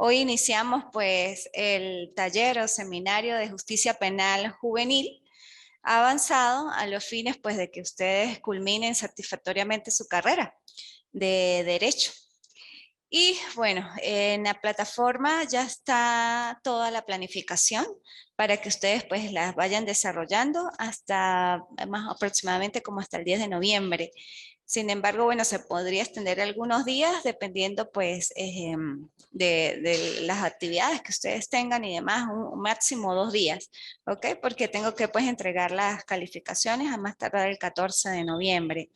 Hoy iniciamos pues el taller o seminario de justicia penal juvenil avanzado a los fines pues de que ustedes culminen satisfactoriamente su carrera de derecho. Y bueno, en la plataforma ya está toda la planificación para que ustedes pues las vayan desarrollando hasta más aproximadamente como hasta el 10 de noviembre. Sin embargo, bueno, se podría extender algunos días dependiendo pues de las actividades que ustedes tengan y demás, un máximo 2 días, ¿ok? Porque tengo que pues entregar las calificaciones a más tardar el 14 de noviembre.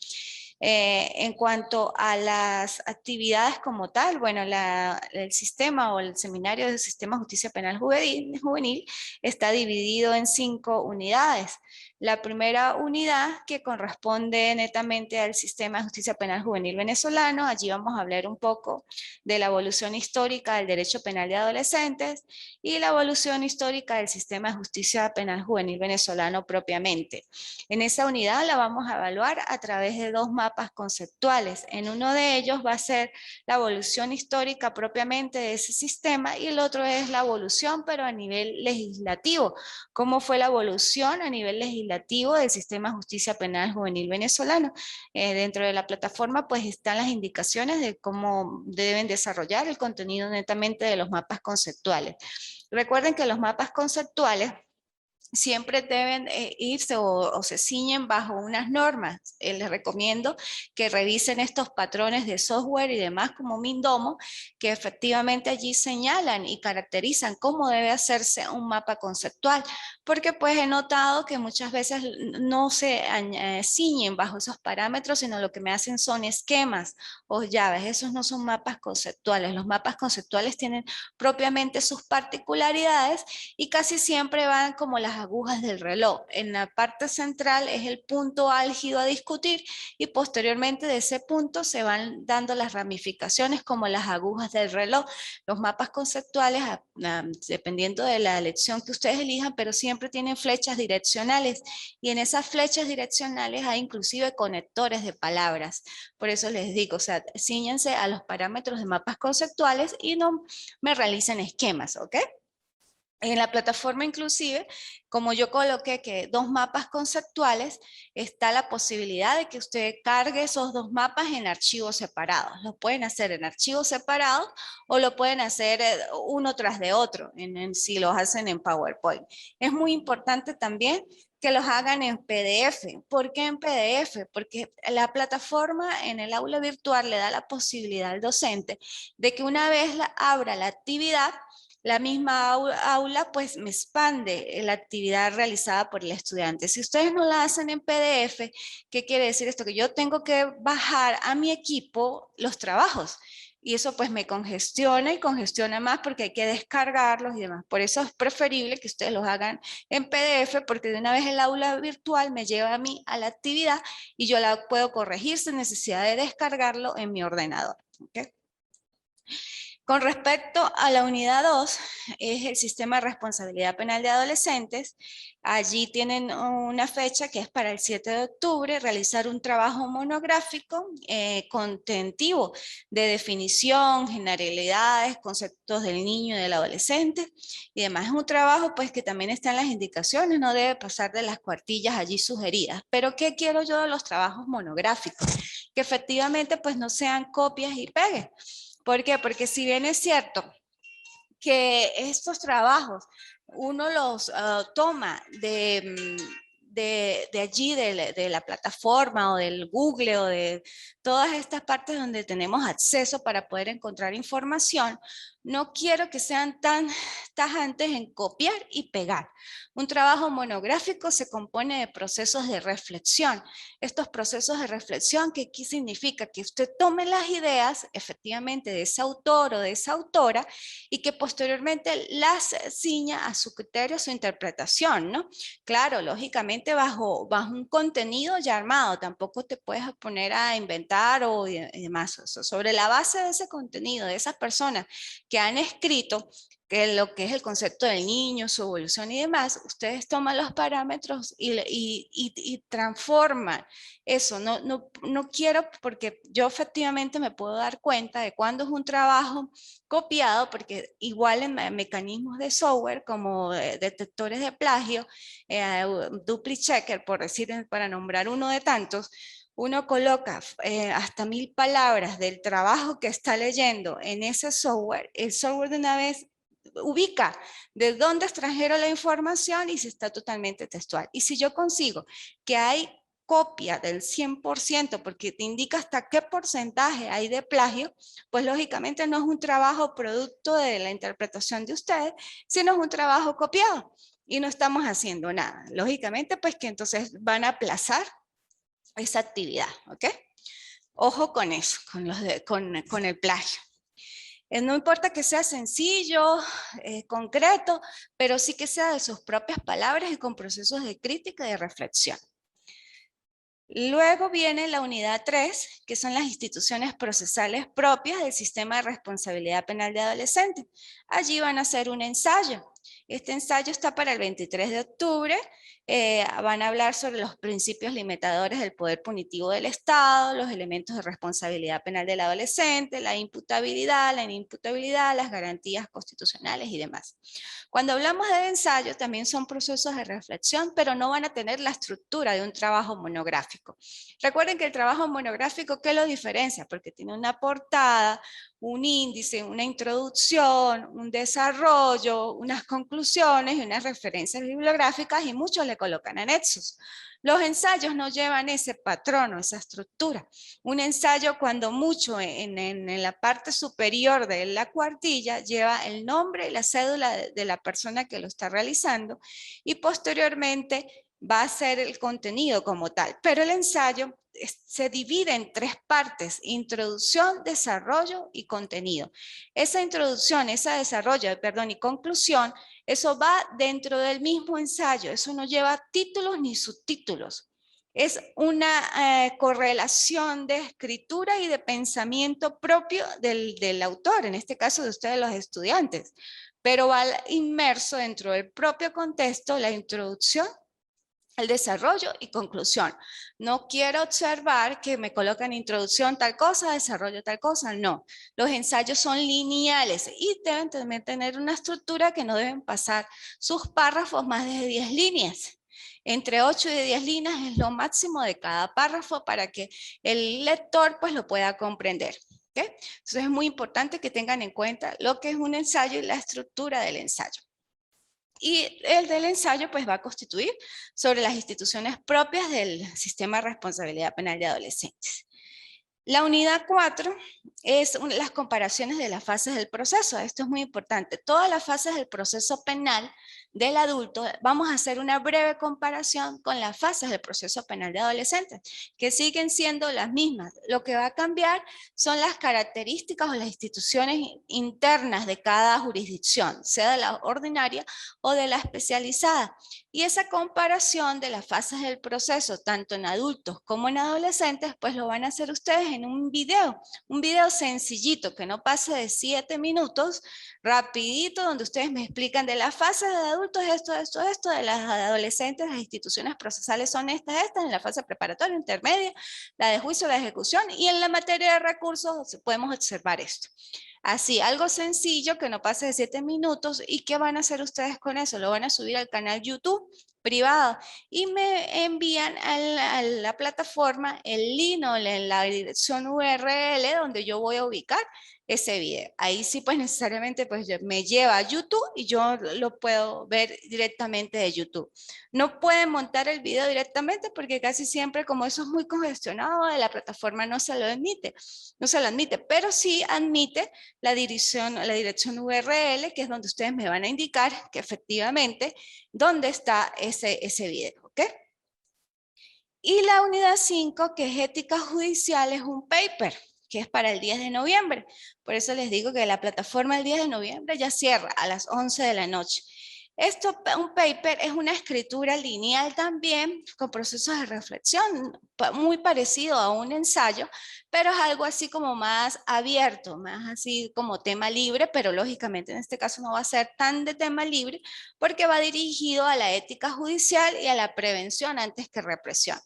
En cuanto a las actividades como tal, bueno, el sistema o el seminario del sistema de justicia penal juvenil está dividido en 5 unidades. La primera unidad que corresponde netamente al sistema de justicia penal juvenil venezolano, allí vamos a hablar un poco de la evolución histórica del derecho penal de adolescentes y la evolución histórica del sistema de justicia penal juvenil venezolano propiamente. En esa unidad la vamos a evaluar a través de 2 mapas conceptuales. En uno de ellos va a ser la evolución histórica propiamente de ese sistema y el otro es la evolución, pero a nivel legislativo. ¿Cómo fue la evolución a nivel legislativo del sistema de justicia penal juvenil venezolano? Dentro de la plataforma pues están las indicaciones de cómo deben desarrollar el contenido netamente de los mapas conceptuales. Recuerden que los mapas conceptuales siempre deben irse o se ciñen bajo unas normas. Les recomiendo que revisen estos patrones de software y demás como Mindomo, que efectivamente allí señalan y caracterizan cómo debe hacerse un mapa conceptual, porque pues he notado que muchas veces no se ciñen bajo esos parámetros, sino lo que me hacen son esquemas o llaves. Esos no son mapas conceptuales. Los mapas conceptuales tienen propiamente sus particularidades y casi siempre van como las agujas del reloj. En la parte central es el punto álgido a discutir y posteriormente de ese punto se van dando las ramificaciones como las agujas del reloj. Los mapas conceptuales, dependiendo de la elección que ustedes elijan, pero siempre tienen flechas direccionales y en esas flechas direccionales hay inclusive conectores de palabras. Por eso les digo, o sea, cíñanse a los parámetros de mapas conceptuales y no me realicen esquemas, ¿ok? En la plataforma inclusive, como yo coloqué que 2 mapas conceptuales, está la posibilidad de que usted cargue esos 2 mapas en archivos separados. Lo pueden hacer en archivos separados o lo pueden hacer uno tras de otro, si los hacen en PowerPoint. Es muy importante también que los hagan en PDF. ¿Por qué en PDF? Porque la plataforma en el aula virtual le da la posibilidad al docente de que una vez abra la actividad, la misma aula pues me expande la actividad realizada por el estudiante. Si ustedes no la hacen en PDF, ¿qué quiere decir esto? Que yo tengo que bajar a mi equipo los trabajos y eso pues me congestiona y congestiona más porque hay que descargarlos y demás. Por eso es preferible que ustedes los hagan en PDF porque de una vez el aula virtual me lleva a mí a la actividad y yo la puedo corregir sin necesidad de descargarlo en mi ordenador. ¿Okay? Con respecto a la unidad 2, es el sistema de responsabilidad penal de adolescentes. Allí tienen una fecha que es para el 7 de octubre, realizar un trabajo monográfico contentivo de definición, generalidades, conceptos del niño y del adolescente y demás. Es un trabajo pues que también está en las indicaciones, no debe pasar de las cuartillas allí sugeridas. Pero ¿qué quiero yo de los trabajos monográficos? Que efectivamente pues no sean copias y pegues. ¿Por qué? Porque si bien es cierto que estos trabajos uno los toma de allí, de la plataforma o del Google o de todas estas partes donde tenemos acceso para poder encontrar información, no quiero que sean tan tajantes en copiar y pegar. Un trabajo monográfico se compone de procesos de reflexión. Estos procesos de reflexión, ¿qué significa? Que usted tome las ideas efectivamente de ese autor o de esa autora y que posteriormente las ciña a su criterio, a su interpretación, ¿no? Claro, lógicamente bajo un contenido ya armado, tampoco te puedes poner a inventar y demás. Sobre la base de ese contenido, de esas personas que han escrito que lo que es el concepto del niño, su evolución y demás, ustedes toman los parámetros y transforman eso. No quiero, porque yo efectivamente me puedo dar cuenta de cuándo es un trabajo copiado, porque igual en mecanismos de software como detectores de plagio, duplicate checker, por decir, para nombrar uno de tantos, uno coloca hasta 1000 palabras del trabajo que está leyendo en ese software, el software de una vez ubica de dónde extrajeron la información y si está totalmente textual. Y si yo consigo que hay copia del 100%, porque te indica hasta qué porcentaje hay de plagio, pues lógicamente no es un trabajo producto de la interpretación de ustedes, sino es un trabajo copiado y no estamos haciendo nada. Lógicamente, pues que entonces van a aplazar esa actividad, ¿ok? Ojo con eso, con el plagio. No importa que sea sencillo, concreto, pero sí que sea de sus propias palabras y con procesos de crítica y de reflexión. Luego viene la unidad 3, que son las instituciones procesales propias del sistema de responsabilidad penal de adolescentes. Allí van a hacer un ensayo. Este ensayo está para el 23 de octubre. Van a hablar sobre los principios limitadores del poder punitivo del Estado, los elementos de responsabilidad penal del adolescente, la imputabilidad, la inimputabilidad, las garantías constitucionales y demás. Cuando hablamos de ensayo, también son procesos de reflexión, pero no van a tener la estructura de un trabajo monográfico. Recuerden que el trabajo monográfico, ¿qué lo diferencia? Porque tiene una portada, un índice, una introducción, un desarrollo, unas conclusiones y unas referencias bibliográficas y muchos le colocan anexos. Los ensayos no llevan ese patrón o esa estructura. Un ensayo, cuando mucho, en la parte superior de la cuartilla, lleva el nombre y la cédula de la persona que lo está realizando y posteriormente va a ser el contenido como tal. Pero el ensayo se divide en 3 partes: introducción, desarrollo y contenido. Esa introducción, ese desarrollo, perdón, y conclusión, eso va dentro del mismo ensayo. Eso no lleva títulos ni subtítulos. Es una correlación de escritura y de pensamiento propio del autor, en este caso de ustedes los estudiantes, pero va inmerso dentro del propio contexto, la introducción, el desarrollo y conclusión. No quiero observar que me colocan introducción tal cosa, desarrollo tal cosa, no. Los ensayos son lineales y deben también tener una estructura que no deben pasar sus párrafos más de 10 líneas. Entre 8 y 10 líneas es lo máximo de cada párrafo para que el lector pues lo pueda comprender. ¿Okay? Entonces es muy importante que tengan en cuenta lo que es un ensayo y la estructura del ensayo. Y el del ensayo pues va a constituir sobre las instituciones propias del sistema de responsabilidad penal de adolescentes. La unidad 4 es las comparaciones de las fases del proceso. Esto es muy importante. Todas las fases del proceso penal del adulto, vamos a hacer una breve comparación con las fases del proceso penal de adolescentes, que siguen siendo las mismas. Lo que va a cambiar son las características o las instituciones internas de cada jurisdicción, sea de la ordinaria o de la especializada. Y esa comparación de las fases del proceso, tanto en adultos como en adolescentes, pues lo van a hacer ustedes en un video sencillito, que no pase de 7 minutos, rapidito, donde ustedes me explican de las fases de adultos esto, de las adolescentes, las instituciones procesales son estas, en la fase preparatoria, intermedia, la de juicio, la de ejecución, y en la materia de recursos podemos observar esto. Así, algo sencillo que no pase de 7 minutos. ¿Y qué van a hacer ustedes con eso? Lo van a subir al canal YouTube privado y me envían a la plataforma el link o la dirección URL donde yo voy a ubicar ese video. Ahí sí, pues necesariamente pues me lleva a YouTube y yo lo puedo ver directamente de YouTube. No pueden montar el video directamente porque casi siempre, como eso es muy congestionado, la plataforma no se lo admite, pero sí admite la dirección URL, que es donde ustedes me van a indicar que efectivamente dónde está ese video, ¿ok? Y la unidad 5, que es ética judicial, es un paper que es para el 10 de noviembre. Por eso les digo que la plataforma el 10 de noviembre ya cierra a las 11 de la noche. Un paper es una escritura lineal también, con procesos de reflexión, muy parecido a un ensayo, pero es algo así como más abierto, más así como tema libre, pero lógicamente en este caso no va a ser tan de tema libre, porque va dirigido a la ética judicial y a la prevención antes que represión.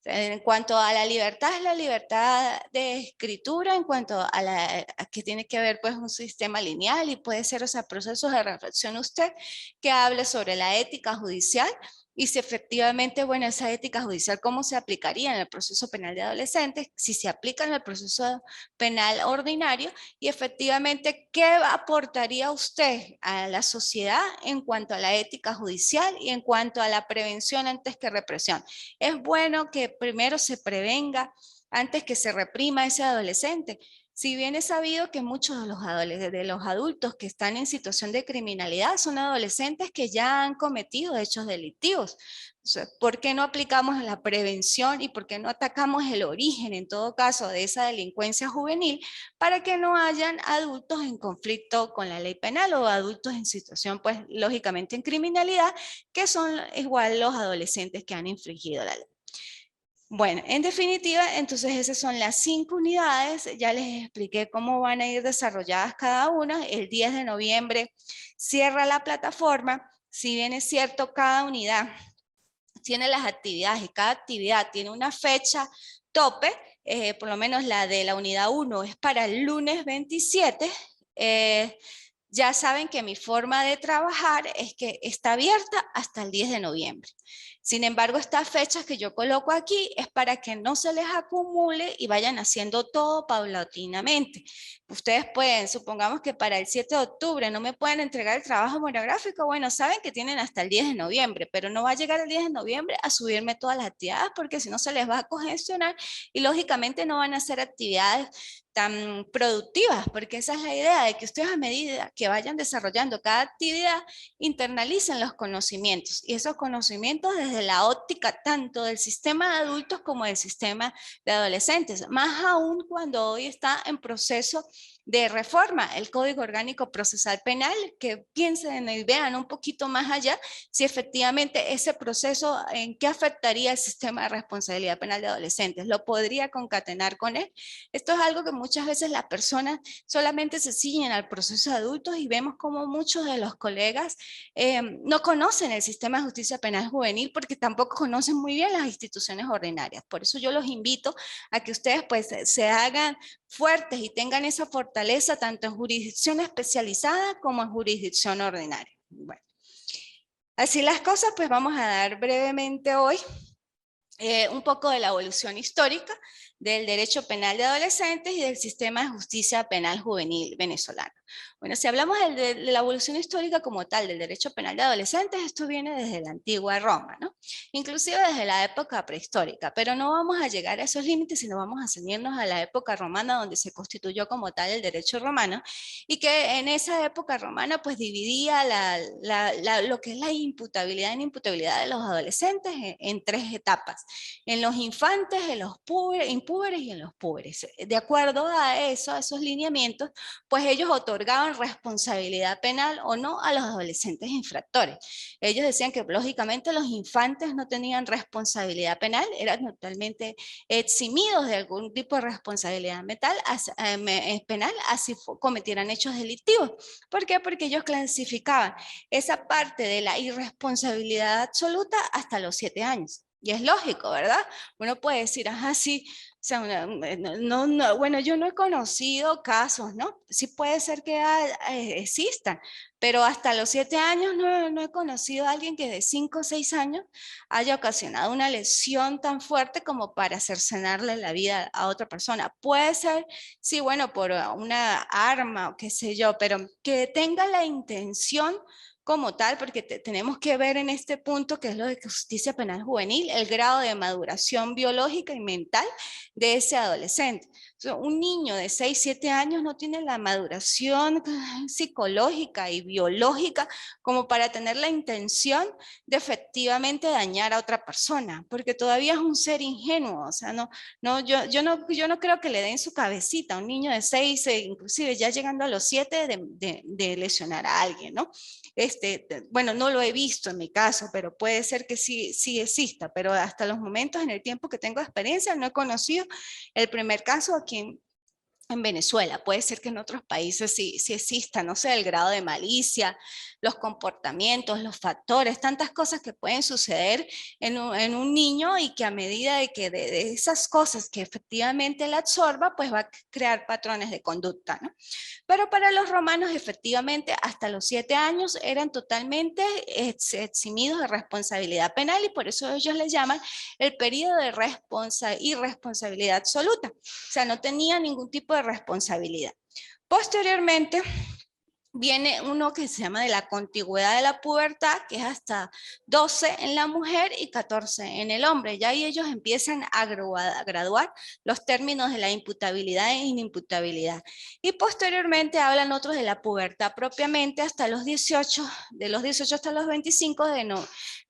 En cuanto a la libertad, es la libertad de escritura, en cuanto a que tiene que ver pues un sistema lineal y puede ser, o sea, procesos de reflexión usted que hable sobre la ética judicial y si efectivamente, bueno, esa ética judicial, ¿cómo se aplicaría en el proceso penal de adolescentes? Si se aplica en el proceso penal ordinario y efectivamente, ¿qué aportaría usted a la sociedad en cuanto a la ética judicial y en cuanto a la prevención antes que represión? Es bueno que primero se prevenga antes que se reprima a ese adolescente. Si bien es sabido que muchos de los adultos que están en situación de criminalidad son adolescentes que ya han cometido hechos delictivos. ¿Por qué no aplicamos la prevención y por qué no atacamos el origen, en todo caso, de esa delincuencia juvenil para que no hayan adultos en conflicto con la ley penal o adultos en situación, pues, lógicamente en criminalidad, que son igual los adolescentes que han infringido la ley? Bueno, en definitiva, entonces esas son las 5 unidades. Ya les expliqué cómo van a ir desarrolladas cada una. El 10 de noviembre cierra la plataforma. Si bien es cierto, cada unidad tiene las actividades y cada actividad tiene una fecha tope, por lo menos la de la unidad 1 es para el lunes 27. Ya saben que mi forma de trabajar es que está abierta hasta el 10 de noviembre. Sin embargo, estas fechas que yo coloco aquí es para que no se les acumule y vayan haciendo todo paulatinamente. Ustedes pueden, supongamos que para el 7 de octubre no me pueden entregar el trabajo monográfico, bueno, saben que tienen hasta el 10 de noviembre, pero no va a llegar el 10 de noviembre a subirme todas las actividades porque si no se les va a congestionar y lógicamente no van a hacer actividades tan productivas, porque esa es la idea de que ustedes a medida que vayan desarrollando cada actividad, internalicen los conocimientos y esos conocimientos desde la óptica tanto del sistema de adultos como del sistema de adolescentes, más aún cuando hoy está en proceso de reforma el Código Orgánico Procesal Penal, que piensen y vean un poquito más allá si efectivamente ese proceso en qué afectaría el sistema de responsabilidad penal de adolescentes, lo podría concatenar con él. Esto es algo que muchas veces las personas solamente se ciñen al proceso de adultos y vemos como muchos de los colegas no conocen el sistema de justicia penal juvenil porque tampoco conocen muy bien las instituciones ordinarias. Por eso yo los invito a que ustedes pues se hagan fuertes y tengan esa fortaleza tanto en jurisdicción especializada como en jurisdicción ordinaria. Bueno, así las cosas, pues vamos a dar brevemente hoy un poco de la evolución histórica del derecho penal de adolescentes y del sistema de justicia penal juvenil venezolano. Bueno, si hablamos de la evolución histórica como tal del derecho penal de adolescentes, esto viene desde la antigua Roma, ¿no? Inclusive desde la época prehistórica, pero no vamos a llegar a esos límites, sino vamos a ceñirnos a la época romana donde se constituyó como tal el derecho romano y que en esa época romana pues dividía lo que es la imputabilidad e inimputabilidad de los adolescentes en 3 etapas, en los infantes, en los impúberes y en los púberes. De acuerdo a eso, a esos lineamientos, pues ellos otorgaban responsabilidad penal o no a los adolescentes infractores. Ellos decían que lógicamente los infantes no tenían responsabilidad penal, eran totalmente eximidos de algún tipo de responsabilidad penal, así cometieran hechos delictivos. ¿Por qué? Porque ellos clasificaban esa parte de la irresponsabilidad absoluta hasta los 7 años. Y es lógico, ¿verdad? Uno puede decir, ajá, sí, o sea, bueno, yo no he conocido casos, ¿no? Sí puede ser que existan, pero hasta los 7 años no he conocido a alguien que de 5 o 6 años haya ocasionado una lesión tan fuerte como para cercenarle la vida a otra persona. Puede ser, sí, bueno, por una arma o qué sé yo, pero que tenga la intención como tal, porque tenemos que ver en este punto, que es lo de justicia penal juvenil, el grado de maduración biológica y mental de ese adolescente. O sea, un niño de 6, 7 años no tiene la maduración psicológica y biológica como para tener la intención de efectivamente dañar a otra persona, porque todavía es un ser ingenuo. O sea, yo no creo que le den su cabecita a un niño de 6, inclusive ya llegando a los 7, de lesionar a alguien, ¿no? bueno, no lo he visto en mi caso, pero puede ser que sí exista, pero hasta los momentos en el tiempo que tengo experiencia no he conocido el primer caso aquí en Venezuela. Puede ser que en otros países sí exista, no sé, el grado de malicia, los comportamientos, los factores, tantas cosas que pueden suceder en un niño y que a medida de que de esas cosas que efectivamente él absorba, pues va a crear patrones de conducta, ¿no? Pero para los romanos, efectivamente, hasta los 7 años eran totalmente eximidos de responsabilidad penal y por eso ellos le llaman el periodo de irresponsabilidad absoluta. O sea, no tenía ningún tipo de responsabilidad. Posteriormente, viene uno que se llama de la contigüedad de la pubertad, que es hasta 12 en la mujer y 14 en el hombre. Ya ahí ellos empiezan a graduar los términos de la imputabilidad e inimputabilidad. Y posteriormente hablan otros de la pubertad propiamente hasta los 18, de los 18 hasta los 25,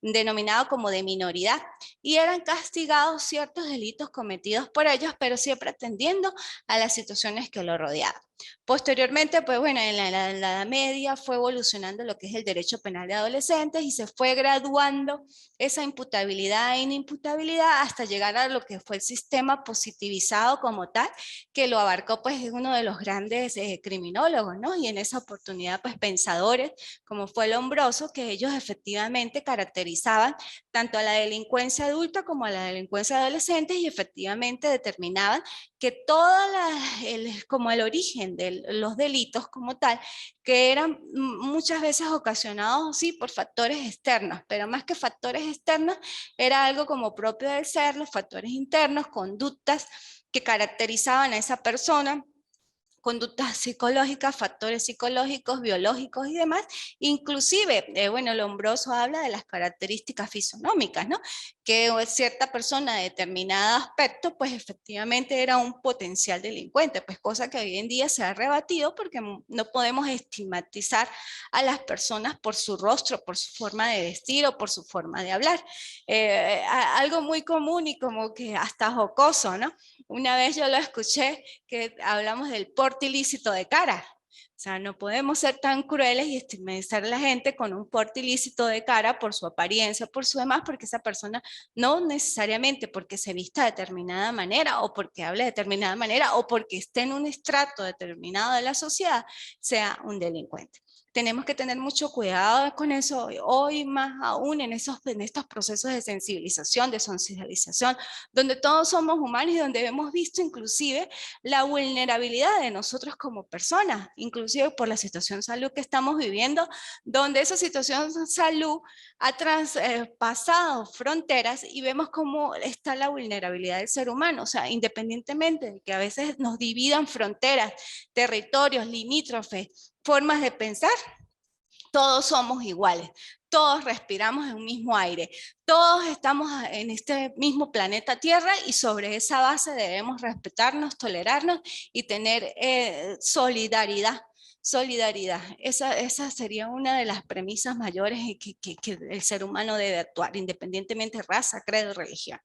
denominado como de minoridad. Y eran castigados ciertos delitos cometidos por ellos, pero siempre atendiendo a las situaciones que lo rodeaban. Posteriormente, pues bueno, en la Edad Media fue evolucionando lo que es el derecho penal de adolescentes y se fue graduando esa imputabilidad e inimputabilidad hasta llegar a lo que fue el sistema positivizado como tal, que lo abarcó pues uno de los grandes criminólogos, ¿no? Y en esa oportunidad pues pensadores como fue Lombroso, que ellos efectivamente caracterizaban tanto a la delincuencia adulta como a la delincuencia adolescente y efectivamente determinaban que como el origen de los delitos como tal, que eran muchas veces ocasionados, sí, por factores externos, pero más que factores externos, era algo como propio del ser, los factores internos, conductas que caracterizaban a esa persona, conductas psicológicas, factores psicológicos, biológicos y demás. Inclusive, bueno, Lombroso habla de las características fisonómicas, ¿no? Que cierta persona de determinado aspecto, pues efectivamente era un potencial delincuente, pues cosa que hoy en día se ha rebatido porque no podemos estigmatizar a las personas por su rostro, por su forma de vestir o por su forma de hablar. Algo muy común y como que hasta jocoso, ¿no? Una vez yo lo escuché que hablamos del porte ilícito de cara. O sea, no podemos ser tan crueles y estigmatizar a la gente con un porte ilícito de cara por su apariencia, por su demás, porque esa persona no necesariamente porque se vista de determinada manera o porque hable de determinada manera o porque esté en un estrato determinado de la sociedad, sea un delincuente. Tenemos que tener mucho cuidado con eso hoy más aún en estos procesos de sensibilización, de socialización, donde todos somos humanos y donde hemos visto inclusive la vulnerabilidad de nosotros como personas, inclusive por la situación de salud que estamos viviendo, donde esa situación de salud ha traspasado fronteras y vemos cómo está la vulnerabilidad del ser humano, o sea, independientemente de que a veces nos dividan fronteras, territorios, limítrofes, formas de pensar, todos somos iguales, todos respiramos en un mismo aire, todos estamos en este mismo planeta Tierra y sobre esa base debemos respetarnos, tolerarnos y tener solidaridad. Solidaridad, esa sería una de las premisas mayores que el ser humano debe actuar, independientemente de raza, credo, religión.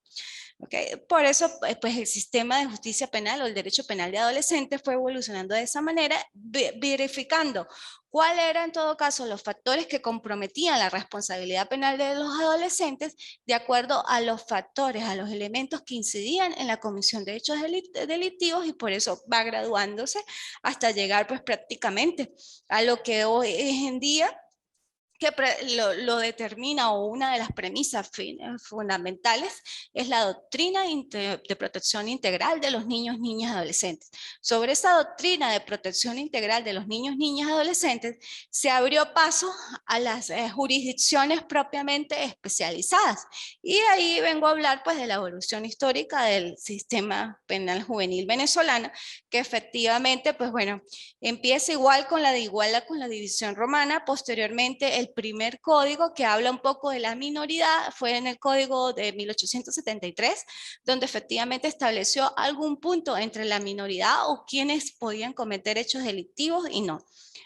¿Okay? Por eso, pues el sistema de justicia penal o el derecho penal de adolescentes fue evolucionando de esa manera, verificando cuáles eran en todo caso los factores que comprometían la responsabilidad penal de los adolescentes de acuerdo a los factores, a los elementos que incidían en la comisión de hechos delictivos y por eso va graduándose hasta llegar pues prácticamente a lo que hoy en día que lo determina o una de las premisas fundamentales es la doctrina de protección integral de los niños, niñas y adolescentes. Sobre esa doctrina de protección integral de los niños, niñas y adolescentes se abrió paso a las jurisdicciones propiamente especializadas y ahí vengo a hablar pues de la evolución histórica del sistema penal juvenil venezolano que efectivamente pues bueno empieza igual con la división romana, posteriormente el primer código que habla un poco de la minoridad fue en el código de 1873, donde efectivamente estableció algún punto entre la minoridad o quienes podían cometer hechos delictivos y no.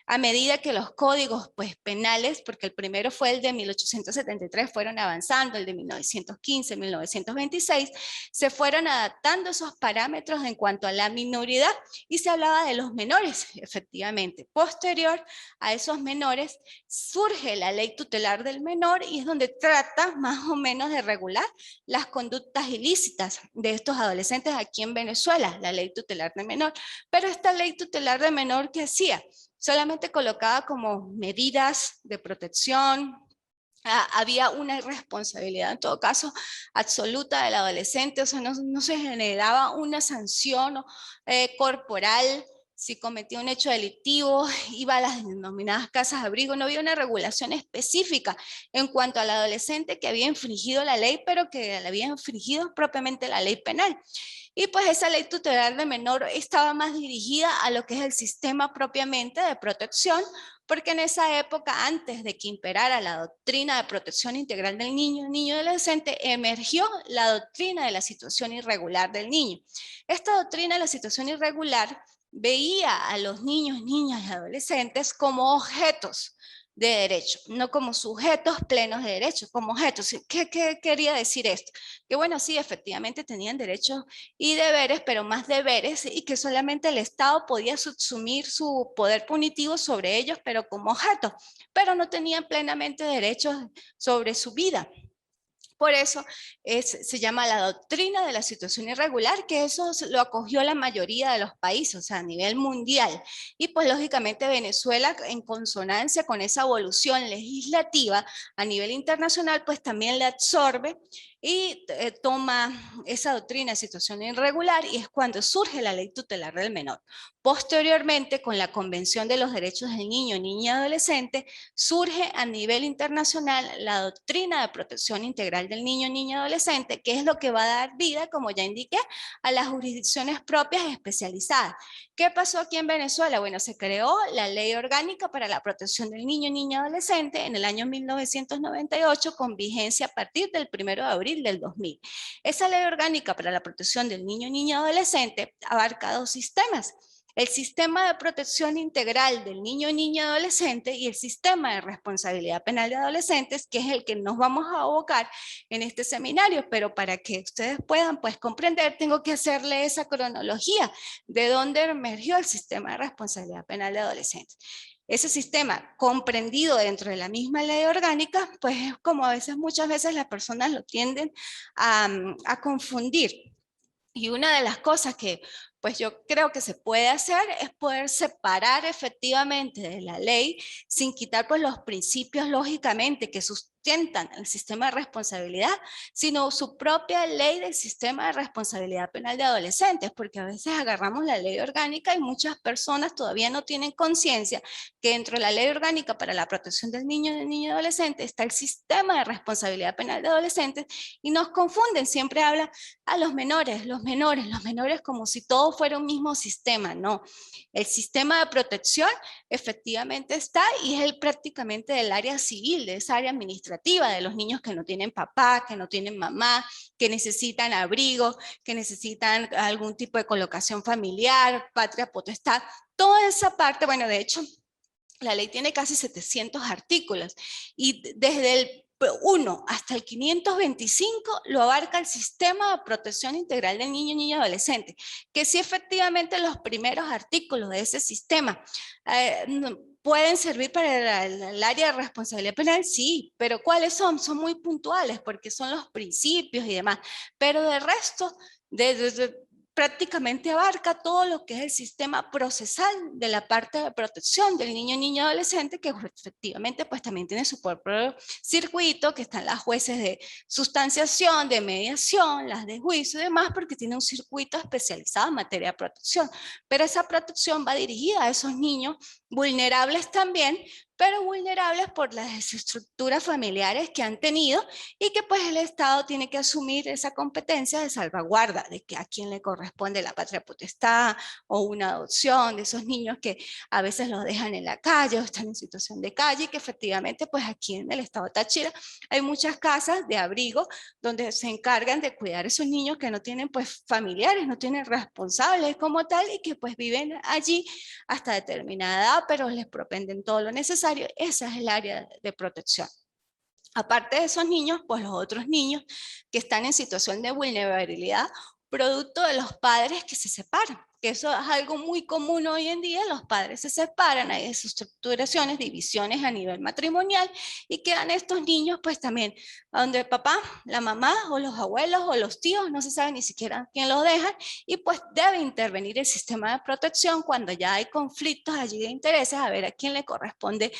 A medida que los códigos pues, penales, porque el primero fue el de 1873, fueron avanzando, el de 1915, 1926, se fueron adaptando esos parámetros en cuanto a la minoridad y se hablaba de los menores, efectivamente. Posterior a esos menores surge surge la ley tutelar del menor y es donde trata más o menos de regular las conductas ilícitas de estos adolescentes aquí en Venezuela, la ley tutelar del menor. Pero esta ley tutelar del menor, ¿qué hacía? Solamente colocaba como medidas de protección. Había una irresponsabilidad en todo caso absoluta del adolescente, o sea, no se generaba una sanción corporal si cometía un hecho delictivo, iba a las denominadas casas de abrigo, no había una regulación específica en cuanto al adolescente que había infringido la ley, pero que le había infringido propiamente la ley penal. Y pues esa ley tutelar de menor estaba más dirigida a lo que es el sistema propiamente de protección, porque en esa época, antes de que imperara la doctrina de protección integral del niño y adolescente, emergió la doctrina de la situación irregular del niño. Esta doctrina de la situación irregular veía a los niños, niñas y adolescentes como objetos de derecho, no como sujetos plenos de derecho, como objetos. ¿Qué quería decir esto? Que bueno, sí, efectivamente tenían derechos y deberes, pero más deberes, y que solamente el Estado podía subsumir su poder punitivo sobre ellos, pero como objetos, pero no tenían plenamente derechos sobre su vida. Por eso se llama la doctrina de la situación irregular, que eso lo acogió la mayoría de los países, o sea, a nivel mundial. Y pues lógicamente Venezuela, en consonancia con esa evolución legislativa a nivel internacional, pues también la absorbe y toma esa doctrina de situación irregular, y es cuando surge la ley tutelar del menor. Posteriormente, con la Convención de los Derechos del Niño, Niña y Adolescente, surge a nivel internacional la doctrina de protección integral del niño, niña y adolescente, que es lo que va a dar vida, como ya indiqué, a las jurisdicciones propias especializadas. ¿Qué pasó aquí en Venezuela? Bueno, se creó la Ley Orgánica para la Protección del Niño, Niña y Adolescente en el año 1998, con vigencia a partir del 1 de abril del 2000. Esa Ley Orgánica para la Protección del Niño, Niña y Adolescente abarca dos sistemas: el sistema de protección integral del niño, niña y adolescente, y el sistema de responsabilidad penal de adolescentes, que es el que nos vamos a abocar en este seminario. Pero para que ustedes puedan pues comprender, tengo que hacerle esa cronología de dónde emergió el sistema de responsabilidad penal de adolescentes. Ese sistema comprendido dentro de la misma ley orgánica, pues es como a veces, muchas veces las personas lo tienden a confundir. Y una de las cosas que pues yo creo que se puede hacer es poder separar efectivamente de la ley, sin quitar pues los principios lógicamente que sustentan el sistema de responsabilidad, sino su propia ley del sistema de responsabilidad penal de adolescentes, porque a veces agarramos la ley orgánica y muchas personas todavía no tienen conciencia que dentro de la ley orgánica para la protección del niño y adolescente está el sistema de responsabilidad penal de adolescentes, y nos confunden, siempre hablan a los menores como si todo fuera un mismo sistema. No, el sistema de protección efectivamente está, y es prácticamente del área civil, de esa área administrativa, de los niños que no tienen papá, que no tienen mamá, que necesitan abrigo, que necesitan algún tipo de colocación familiar, patria potestad, toda esa parte. Bueno, de hecho, la ley tiene casi 700 artículos, y desde el 1 hasta el 525 lo abarca el sistema de protección integral del niño, niña y adolescente, que sí, efectivamente los primeros artículos de ese sistema pueden servir para el área de responsabilidad penal, sí, pero ¿cuáles son? Son muy puntuales porque son los principios y demás, pero de resto, prácticamente abarca todo lo que es el sistema procesal de la parte de protección del niño, niña y adolescente, que efectivamente pues también tiene su propio circuito, que están las jueces de sustanciación, de mediación, las de juicio y demás, porque tiene un circuito especializado en materia de protección. Pero esa protección va dirigida a esos niños vulnerables también, pero vulnerables por las desestructuras familiares que han tenido, y que pues el Estado tiene que asumir esa competencia de salvaguarda de que a quién le corresponde la patria potestad o una adopción de esos niños que a veces los dejan en la calle o están en situación de calle, y que efectivamente pues aquí en el estado de Táchira hay muchas casas de abrigo donde se encargan de cuidar a esos niños que no tienen pues familiares, no tienen responsables como tal, y que pues viven allí hasta determinada edad, pero les propenden todo lo necesario. Esa es el área de protección. Aparte de esos niños, pues los otros niños que están en situación de vulnerabilidad, producto de los padres que se separan. que eso es algo muy común hoy en día, los padres se separan, hay desestructuraciones, divisiones a nivel matrimonial y quedan estos niños pues también donde el papá, la mamá o los abuelos o los tíos no se sabe ni siquiera quién los deja y pues debe intervenir el sistema de protección cuando ya hay conflictos allí de intereses a ver a quién le corresponde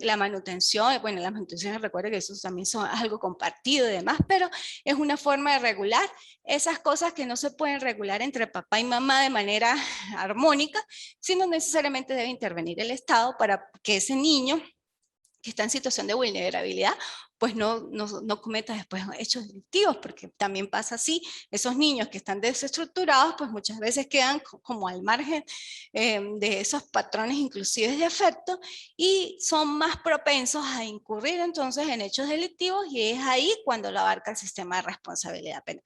la manutención. Bueno, la manutención, recuerda que eso también son algo compartido y demás, pero es una forma de regular esas cosas que no se pueden regular entre papá y mamá de manera armónica, sino necesariamente debe intervenir el Estado para que ese niño que está en situación de vulnerabilidad, pues no cometa después hechos delictivos, porque también pasa así, esos niños que están desestructurados, pues muchas veces quedan como al margen de esos patrones inclusive de afecto y son más propensos a incurrir entonces en hechos delictivos y es ahí cuando lo abarca el sistema de responsabilidad penal.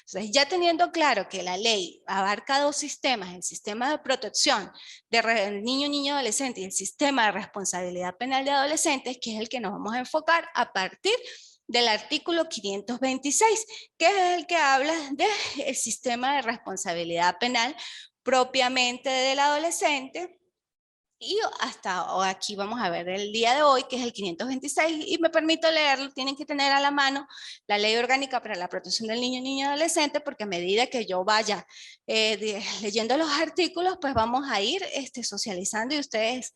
Entonces, ya teniendo claro que la ley abarca dos sistemas, el sistema de protección del niño, niño, adolescente y el sistema de responsabilidad penal de adolescentes, que es el que nos vamos a enfocar a partir del artículo 526, que es el que habla del sistema de responsabilidad penal propiamente del adolescente. Y hasta aquí vamos a ver el día de hoy, que es el 526, y me permito leerlo, tienen que tener a la mano la Ley Orgánica para la Protección del Niño, Niña y Adolescente, porque a medida que yo vaya leyendo los artículos, pues vamos a ir socializando y ustedes,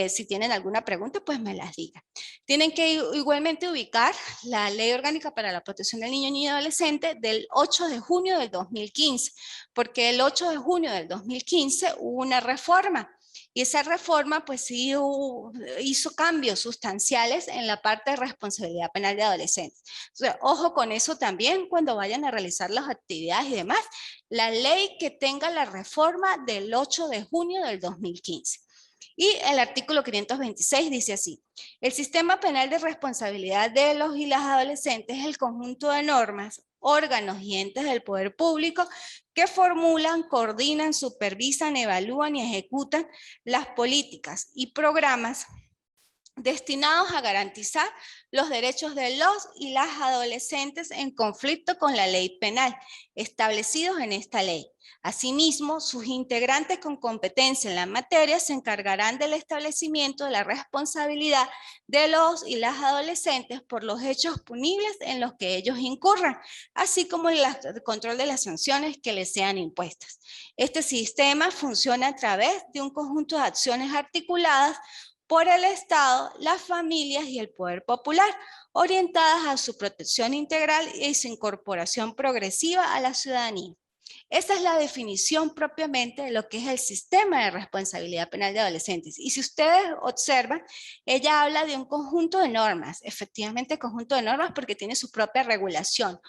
si tienen alguna pregunta, pues me las digan. Tienen que igualmente ubicar la Ley Orgánica para la Protección del Niño, Niña y Adolescente del 8 de junio del 2015, porque el 8 de junio del 2015 hubo una reforma. Y esa reforma pues sí hizo cambios sustanciales en la parte de responsabilidad penal de adolescentes. Entonces, ojo con eso también cuando vayan a realizar las actividades y demás. La ley que tenga la reforma del 8 de junio del 2015. Y el artículo 526 dice así: el sistema penal de responsabilidad de los y las adolescentes es el conjunto de normas, órganos y entes del poder público que formulan, coordinan, supervisan, evalúan y ejecutan las políticas y programas destinados a garantizar los derechos de los y las adolescentes en conflicto con la ley penal, establecidos en esta ley. Asimismo, sus integrantes con competencia en la materia se encargarán del establecimiento de la responsabilidad de los y las adolescentes por los hechos punibles en los que ellos incurran, así como el control de las sanciones que les sean impuestas. Este sistema funciona a través de un conjunto de acciones articuladas por el Estado, las familias y el poder popular, orientadas a su protección integral y su incorporación progresiva a la ciudadanía. Esa es la definición propiamente de lo que es el sistema de responsabilidad penal de adolescentes. Y si ustedes observan, ella habla de un conjunto de normas, efectivamente conjunto de normas porque tiene su propia regulación.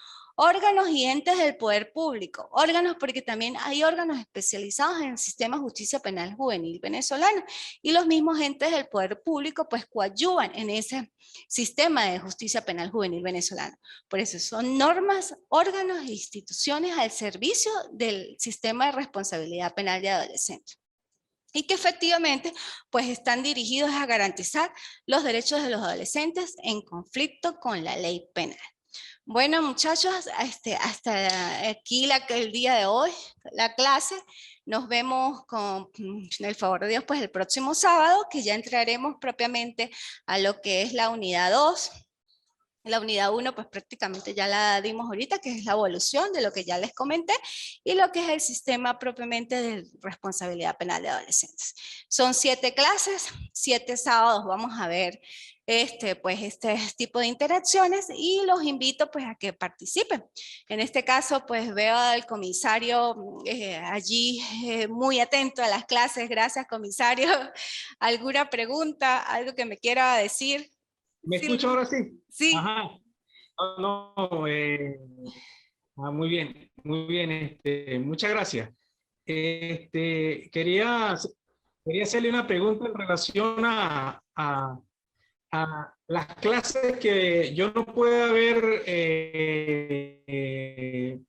Órganos y entes del poder público, órganos porque también hay órganos especializados en el sistema de justicia penal juvenil venezolano y los mismos entes del poder público pues coadyuvan en ese sistema de justicia penal juvenil venezolano. Por eso son normas, órganos e instituciones al servicio del sistema de responsabilidad penal de adolescentes y que efectivamente pues están dirigidos a garantizar los derechos de los adolescentes en conflicto con la ley penal. Bueno, muchachos, hasta aquí el día de hoy, la clase. Nos vemos con el favor de Dios pues el próximo sábado, que ya entraremos propiamente a lo que es la unidad 2. La unidad 1 pues prácticamente ya la dimos ahorita, que es la evolución de lo que ya les comenté, y lo que es el sistema propiamente de responsabilidad penal de adolescentes. Son 7 clases, 7 sábados vamos a ver este tipo de interacciones y los invito pues a que participen. En este caso pues veo al comisario allí muy atento a las clases. Gracias, comisario. ¿Alguna pregunta, algo que me quiera decir? ¿Me escucho ahora sí? Sí. Ajá. No, muy bien, muy bien. Muchas gracias. Quería hacerle una pregunta en relación a las clases que yo no pueda ver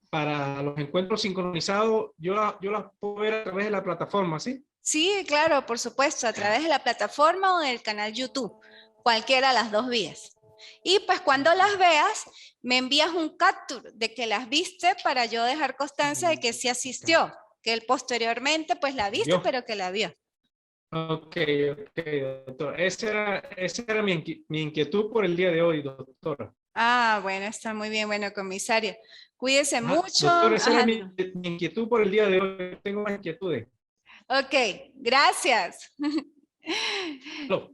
para los encuentros sincronizados. Yo las puedo ver a través de la plataforma, ¿sí? Sí, claro, por supuesto, a través de la plataforma o del canal YouTube, cualquiera de las dos vías. Y pues cuando las veas, me envías un capture de que las viste para yo dejar constancia de que sí asistió. que él posteriormente pues la ha visto, Vio. pero que la vio. Ok, ok, doctor. Esa era mi inquietud por el día de hoy, doctora. Ah, bueno, está muy bien, bueno, comisario. Cuídese Ajá, mucho. doctor, esa era Ajá. mi inquietud por el día de hoy. Tengo más inquietudes. Ok, gracias. No,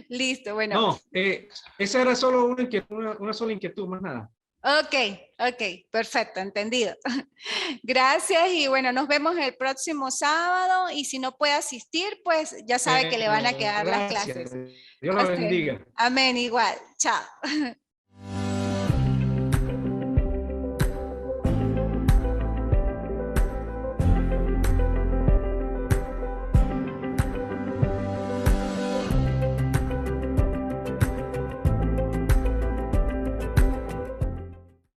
Listo, bueno. no, esa era solo una inquietud, una sola inquietud, más nada. Ok, ok, perfecto, entendido. Gracias y bueno, nos vemos el próximo sábado y si no puede asistir, pues ya sabe que le van a quedar las Gracias. clases. Dios la Ok, bendiga. amén, igual. Chao.